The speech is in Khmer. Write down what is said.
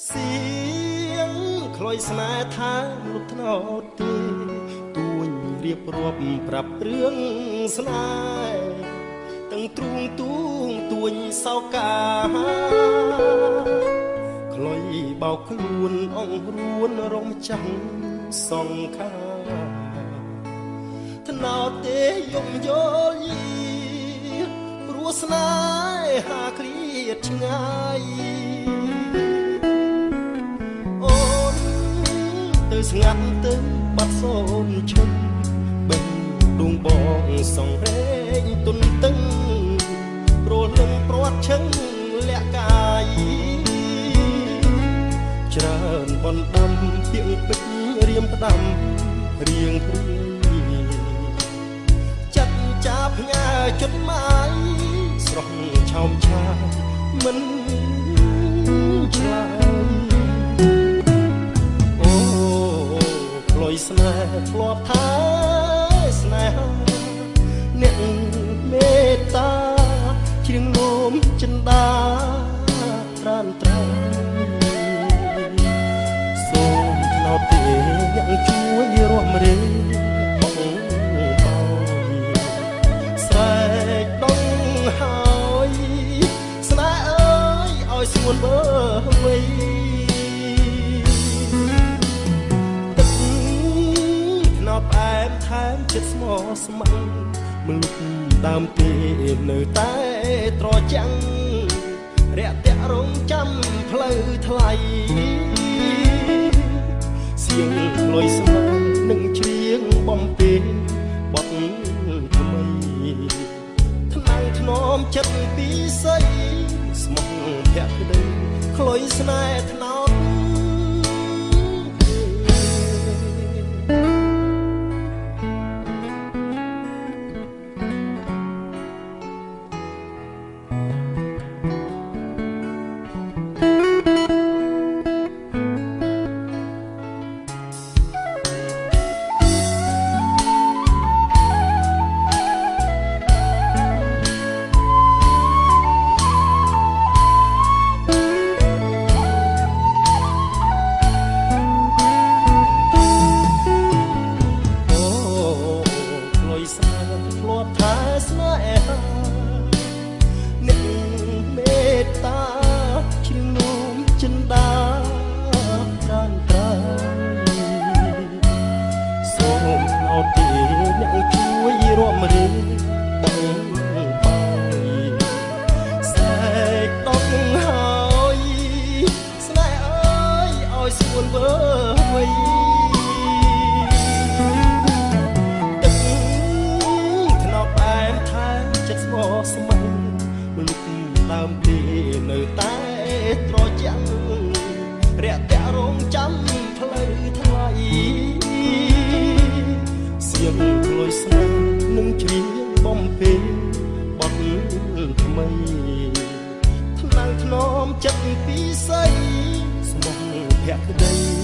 เสียงคลอยស្នេហ៍ថាលុបថ្នោតទេទួញរៀបរាប់ប្រាប់រឿងស្នេហ៍ទាំងទ្រូងទួងទួញសោកាខ្លុយបោកខ្លួនអង្រួនរំចាំងសង្ខាថ្នោតទេយំយល់យីព្រោះស្នេហាឃ្លាតឆ្ងាយស្ងាត់ទៅបាត់សូនឈឹងបេះដួងបងសងរែងទុនតឹងព្រោះលំព្រាត់ឈឹងលាក់កាយច្រើនបណ្ដាំទៀងពេជ្ររៀមផ្ដាំរៀងព្រាយចាត់ចាប់ផ្ញើចុតម៉ាយស្រស់ឆោមឆាយមិនឆ្លើយស្នេហ៍ធ្លាប់ថាស្នេហាអ្នកមេត្តាជ្រៀងនោមចិន្តាត្រានត្រៃសូមថ្នោតទេយ៉ាងជួយរួមរៀងបងបោស្រែកដងហើយស្នេហ៍អើយឲ្យស្ងួនបើវៃផ្អែមថែមចិត្តស្មោះស្ម័គ្រមលុបដើមទេនៅតែត្រចាំងរាក់ទាក់រងចាំផ្លូវថ្លៃសៀងលុយស្នេហ៍នឹងច្រៀងបំពេញបទថ្មីថ្នាំងធ្នមចិត្តពីស័យស្មោះភក្តីខ្លុយស្នេហ៍ថ្នោតរួមរៀងបងបាយស្រែកដកហើយស្នេហ៍អើយឲ្យស្រួលវើវៃទឹកថ្នោតផ្អែមថែមចិត្តស្មោះស្ម័គ្រលុបដើមទេនៅតែត្រចាំងរាក់ទាក់រងចាំផ្លូវថ្លៃសៀងក្លុយស្នេហ៍នឹងច្រៀងបំពេញបទថ្មីថ្នាំងធ្នមចិត្តពីស័យស្មោះភក្តី